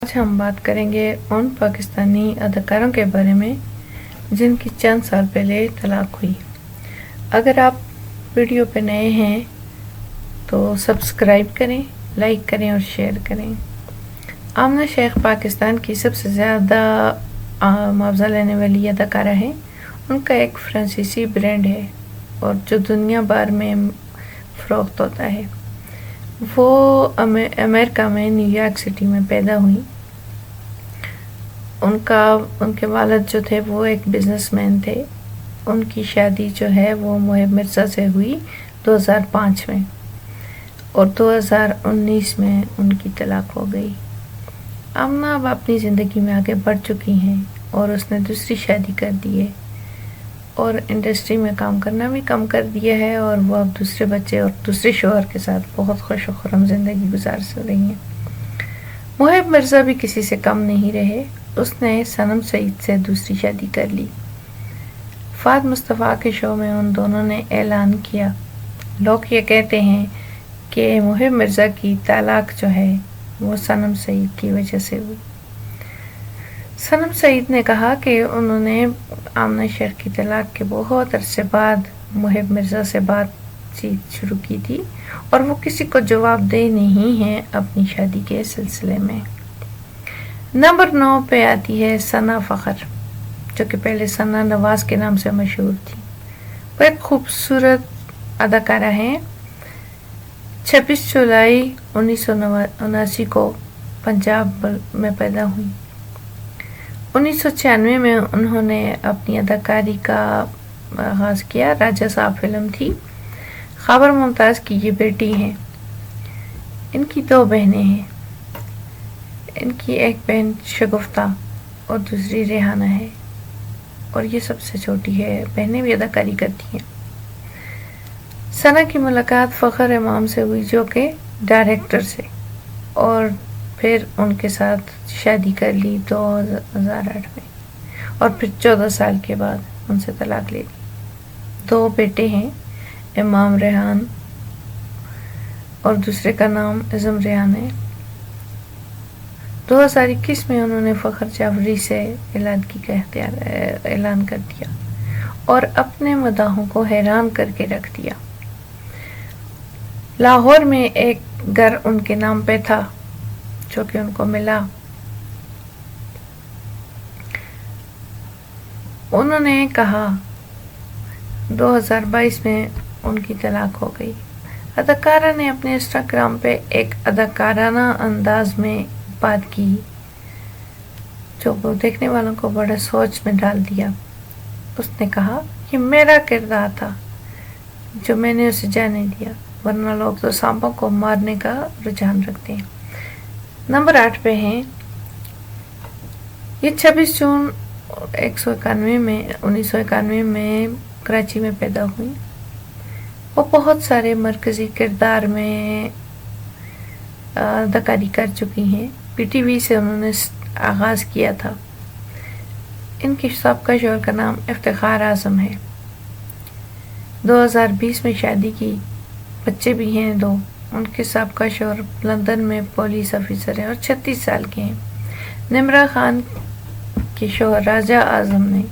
آج ہم بات کریں گے ان پاکستانی اداکاروں کے بارے میں جن کی چند سال پہلے طلاق ہوئی۔ اگر آپ ویڈیو پہ نئے ہیں تو سبسکرائب کریں، لائک کریں اور شیئر کریں۔ آمنہ شیخ پاکستان کی سب سے زیادہ معاوضہ لینے والی اداکارہ ہے۔ ان کا ایک فرانسیسی برانڈ ہے اور جو دنیا بھر میں فروخت ہوتا ہے۔ وہ امریکہ میں نیو یارک سٹی میں پیدا ہوئی۔ ان کے والد جو تھے وہ ایک بزنس مین تھے۔ ان کی شادی جو ہے وہ محب مرزا سے ہوئی 2005 میں اور 2019 میں ان کی طلاق ہو گئی۔ آمنہ اب اپنی زندگی میں آگے بڑھ چکی ہیں اور اس نے دوسری شادی کر دی ہے اور انڈسٹری میں کام کرنا بھی کم کر دیا ہے، اور وہ اب دوسرے بچے اور دوسرے شوہر کے ساتھ بہت خوش و خرم زندگی گزار رہی ہیں۔ محب مرزا بھی کسی سے کم نہیں رہے۔ اس نے صنم سعید سے دوسری شادی کر لی۔ فہد مصطفیٰ کے شو میں ان دونوں نے اعلان کیا۔ لوگ یہ کہتے ہیں کہ محب مرزا کی طلاق جو ہے وہ صنم سعید کی وجہ سے ہوئی۔ صنم سعید نے کہا کہ انہوں نے آمنہ شیخ کی طلاق کے بہت عرصے بعد محب مرزا سے بات چیت شروع کی تھی اور وہ کسی کو جواب دہ نہیں ہیں اپنی شادی کے سلسلے میں۔ نمبر 9 پہ آتی ہے ثنا فخر، جو کہ پہلے ثنا نواز کے نام سے مشہور تھی۔ وہ ایک خوبصورت اداکارہ ہیں۔ 26 جولائی 1979 کو پنجاب میں پیدا ہوئی۔ 1996 میں انہوں نے اپنی اداکاری کا آغاز کیا۔ راجہ صاحب فلم تھی۔ خاور ممتاز کی یہ بیٹی ہیں۔ ان کی 2 بہنیں ہیں۔ ان کی ایک بہن شگفتہ اور دوسری ریحانہ ہے اور یہ سب سے چھوٹی ہے۔ بہنیں بھی اداکاری کرتی ہیں۔ ثنا کی ملاقات فخر امام سے ہوئی جو کہ ڈائریکٹر سے، اور پھر ان کے ساتھ شادی کر لی 2008 میں اور پھر 14 سال کے بعد ان سے طلاق لے لی۔ 2 بیٹے ہیں، امام ریحان اور دوسرے کا نام عظم ریحان ہے۔ 2021 میں انہوں نے فخر جعفری سے اعلان کر دیا اور اپنے مداحوں کو حیران کر کے رکھ دیا۔ لاہور میں ایک گھر ان کے نام پہ تھا جو کہ ان کو ملا۔ انہوں نے کہا 2022 میں ان کی طلاق ہو گئی۔ اداکارہ نے اپنے انسٹاگرام پہ ایک اداکارانہ انداز میں بات کی جو دیکھنے والوں کو بڑا سوچ میں ڈال دیا۔ اس نے کہا یہ میرا کردار تھا جو میں نے اسے جانے دیا، ورنہ لوگ تو سانپوں کو مارنے کا رجحان رکھتے ہیں۔ نمبر 8 پہ ہیں۔ یہ 26 جون 1991 میں کراچی میں پیدا ہوئی۔ وہ بہت سارے مرکزی کردار میں اداکاری کر چکی ہیں۔ پی ٹی وی سے انہوں نے آغاز کیا تھا۔ ان کے سابقہ شوہر کا نام افتخار اعظم ہے۔ 2020 میں شادی کی، بچے بھی ہیں 2۔ ان کے سابقہ شوہر لندن میں پولیس آفیسر ہیں اور 36 سال کے ہیں۔ نمرہ خان کے شوہر راجہ اعظم نے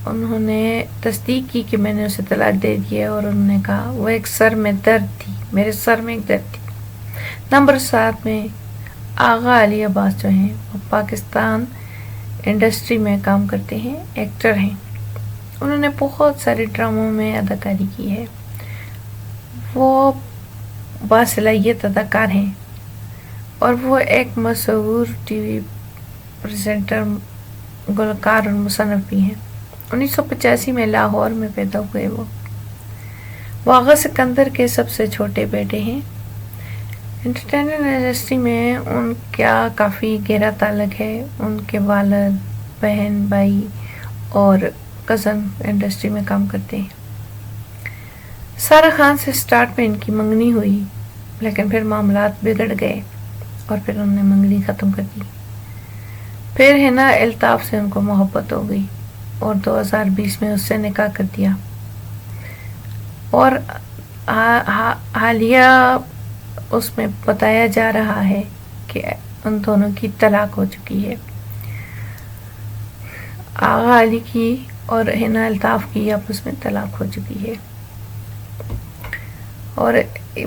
انہوں نے تصدیق کی کہ میں نے اسے طلاق دے دی ہے، اور انہوں نے کہا وہ ایک سر میں درد تھی، میرے سر میں ایک درد تھی۔ نمبر 7 میں آغا علی عباس جو ہیں، وہ پاکستان انڈسٹری میں کام کرتے ہیں، ایکٹر ہیں۔ انہوں نے بہت سارے ڈراموں میں اداکاری کی ہے۔ وہ باصلاحیت اداکار ہیں اور وہ ایک مشہور ٹی وی پریزنٹر، گلوکار اور مصنف بھی ہیں۔ 1985 میں لاہور میں پیدا ہوئے۔ وہ آغا سکندر کے سب سے چھوٹے بیٹے ہیں۔ انٹرٹینمنٹ انڈسٹری میں ان کا کافی گہرا تعلق ہے۔ ان کے والد، بہن، بھائی اور کزن انڈسٹری میں کام کرتے ہیں۔ سارہ خان سے سٹارٹ میں ان کی منگنی ہوئی، لیکن پھر معاملات بگڑ گئے اور پھر انہوں نے منگنی ختم کر دی۔ پھر حنا الطاف سے ان کو محبت ہو گئی اور 2020 میں اس سے نکاح کر دیا۔ اور حالیہ اس میں بتایا جا رہا ہے کہ ان دونوں کی طلاق ہو چکی ہے. آغا علی کی اور حنا الطاف کی آپس میں طلاق ہو چکی ہے، اور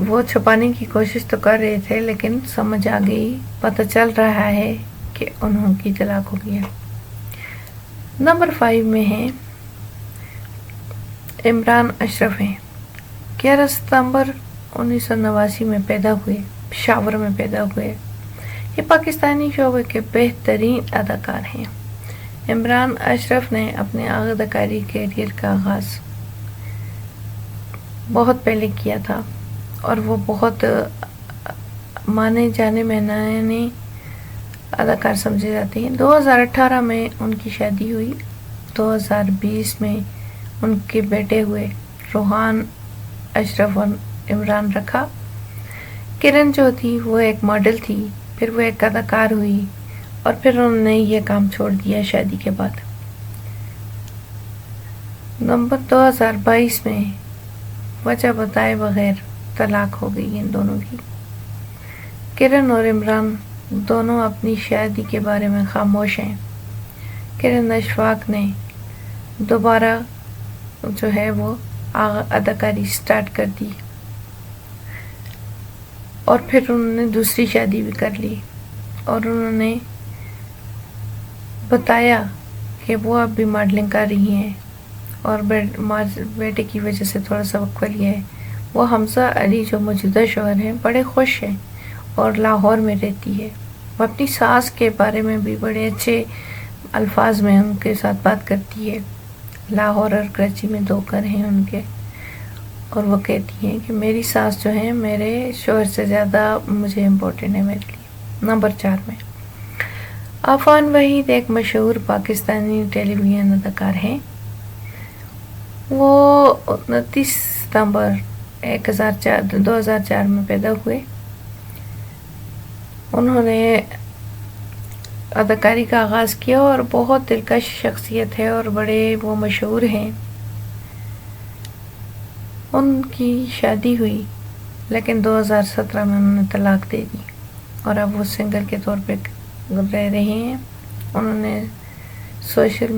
وہ چھپانے کی کوشش تو کر رہے تھے لیکن سمجھ آ گئی، پتہ چل رہا ہے کہ انہوں کی طلاق ہو گئی ہے. نمبر 5 میں ہے عمران اشرف ہیں. 11 ستمبر 1989 میں پیدا ہوئے، پشاور میں پیدا ہوئے. یہ پاکستانی شعبے کے بہترین اداکار ہیں. عمران اشرف نے اپنے اداکاری کیریئر کا آغاز بہت پہلے کیا تھا اور وہ بہت مانے جانے میں نئے اداکار سمجھے جاتے ہیں. 2018 میں ان کی شادی ہوئی. 2020 میں ان کے بیٹے ہوئے. روحان اشرف اور عمران رکھا. کرن جو تھی وہ ایک ماڈل تھی، پھر وہ ایک اداکار ہوئی اور پھر انہوں نے یہ کام چھوڑ دیا شادی کے بعد. نومبر 2022 میں وجہ بتائے بغیر طلاق ہو گئی ان دونوں کی. کرن اور عمران دونوں اپنی شادی کے بارے میں خاموش ہیں. کرن اشفاق نے دوبارہ جو ہے وہ اداکاری سٹارٹ کر دی اور پھر انہوں نے دوسری شادی بھی کر لی، اور انہوں نے بتایا کہ وہ اب بھی ماڈلنگ کر رہی ہیں اور بیٹے کی وجہ سے تھوڑا سا وقفہ لیا ہے. وہ حمزہ علی جو موجودہ شوہر ہیں بڑے خوش ہیں اور لاہور میں رہتی ہے. وہ اپنی ساس کے بارے میں بھی بڑے اچھے الفاظ میں ان کے ساتھ بات کرتی ہے. لاہور اور کراچی میں 2 گھر ہیں ان کے، اور وہ کہتی ہیں کہ میری ساس جو ہے میرے شوہر سے زیادہ مجھے امپورٹنٹ ہے میرے لیے. نمبر 4 میں عفان وحید ایک مشہور پاکستانی ٹیلی ویژن اداکار ہیں. وہ 29 ستمبر 2004 میں پیدا ہوئے. انہوں نے اداکاری کا آغاز کیا اور بہت دلکش شخصیت ہے اور بڑے وہ مشہور ہیں. ان کی شادی ہوئی لیکن 2017 میں انہوں نے طلاق دے دی اور اب وہ سنگل کے طور پہ رہ رہے ہیں. انہوں نے سوشل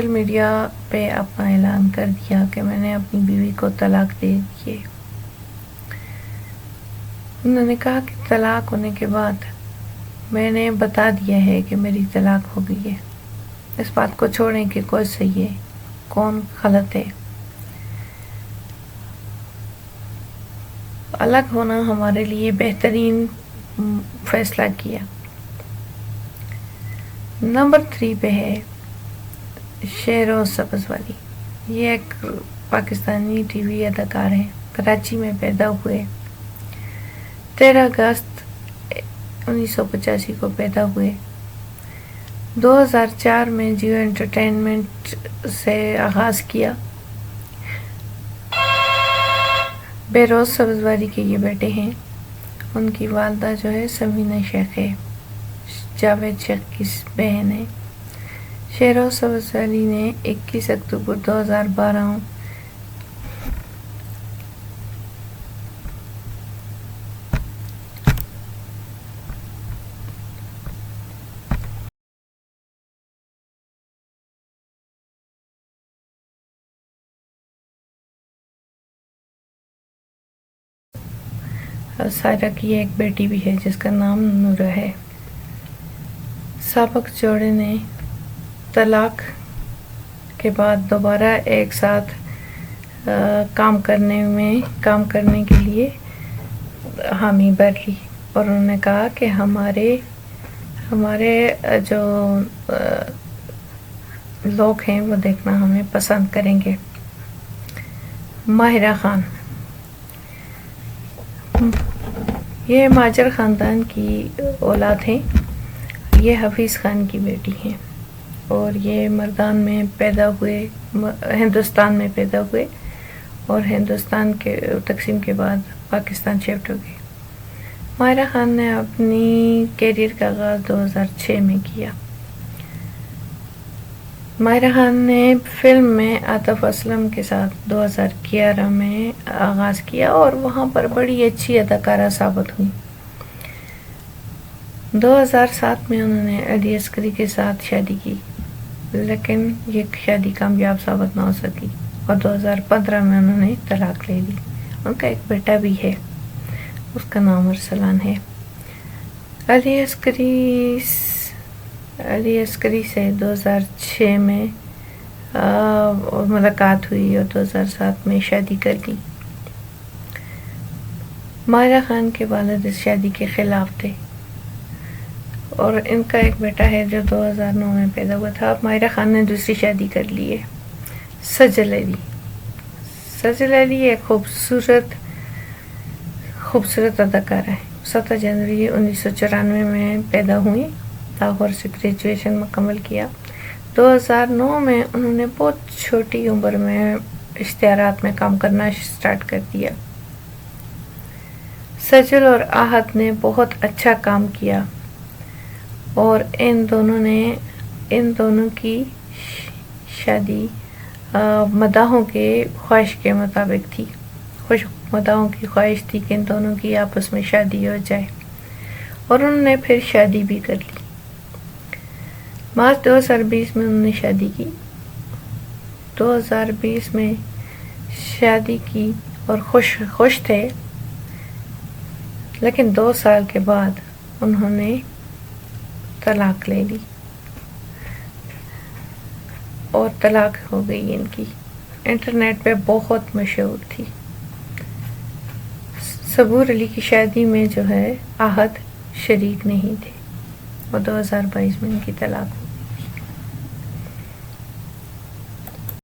میڈیا پہ اپنا اعلان کر دیا کہ میں نے اپنی بیوی کو طلاق دے دی. انہوں نے کہا کہ طلاق ہونے کے بعد میں نے بتا دیا ہے کہ میری طلاق ہو گئی ہے. اس بات کو چھوڑیں کہ کون صحیح ہے کون غلط ہے. الگ ہونا ہمارے لیے بہترین فیصلہ کیا. نمبر 3 پہ ہے شہروز سبزواری. یہ ایک پاکستانی ٹی وی اداکار ہیں. کراچی میں پیدا ہوئے. 13 اگست 1985 کو پیدا ہوئے. 2004 میں جیو انٹرٹینمنٹ سے آغاز کیا. بہروز سبزواری کے یہ بیٹے ہیں. ان کی والدہ جو ہے سمینہ شیخ ہے، جاوید شیخ کی بہن ہے. شہروز سبزواری نے 21 اکتوبر 2012 سائرہ کی ایک بیٹی بھی ہے جس کا نام نورہ ہے. سابق جوڑے نے طلاق کے بعد دوبارہ ایک ساتھ کام کرنے کے لیے حامی بھر لی اور انہوں نے کہا کہ ہمارے جو لوگ ہیں وہ دیکھنا ہمیں پسند کریں گے. ماہرہ خان، یہ ماجر خاندان کی اولاد ہیں. یہ حفیظ خان کی بیٹی ہیں اور یہ ہندوستان میں پیدا ہوئے اور ہندوستان کے تقسیم کے بعد پاکستان شفٹ ہو گئے. ماہرہ خان نے اپنی کیریئر کا آغاز 2006 میں کیا. ماہرہ خان نے فلم میں عاطف اسلم کے ساتھ 2011 میں آغاز کیا اور وہاں پر بڑی اچھی اداکارہ ثابت ہوئی۔ 2007 میں انہوں نے علی عسکری کے ساتھ شادی کی، لیکن یہ شادی کامیاب ثابت نہ ہو سکی اور 2015 میں انہوں نے طلاق لے لی۔ ان کا ایک بیٹا بھی ہے، اس کا نام ارسلان ہے۔ علی عسکری سے 2006 میں ملاقات ہوئی اور 2007 میں شادی کر لی۔ ماہرہ خان کے والد اس شادی کے خلاف تھے اور ان کا ایک بیٹا ہے جو 2009 میں پیدا ہوا تھا۔ اب ماہرہ خان نے دوسری شادی کر لی ہے، سجل علی ایک خوبصورت اداکارہ ہے۔ 7 جنوری 1994 میں پیدا ہوئی، لاہور سے گریجویشن مکمل کیا۔ 2009 میں انہوں نے بہت چھوٹی عمر میں اشتہارات میں کام کرنا سٹارٹ کر دیا۔ سجل اور آہت نے بہت اچھا کام کیا اور ان دونوں کی شادی مداحوں کے خواہش کے مطابق تھی۔ مداحوں کی خواہش تھی کہ ان دونوں کی آپس میں شادی ہو جائے اور انہوں نے پھر شادی بھی کر لی۔ مارچ 2020 میں انہوں نے شادی کی۔ 2020 میں شادی کی اور خوش تھے، لیکن 2 سال کے بعد انہوں نے طلاق لے لی اور طلاق ہو گئی ان کی۔ انٹرنیٹ پہ بہت مشہور تھی۔ صبور علی کی شادی میں جو ہے آہت شریک نہیں تھے اور 2022 میں ان کی طلاق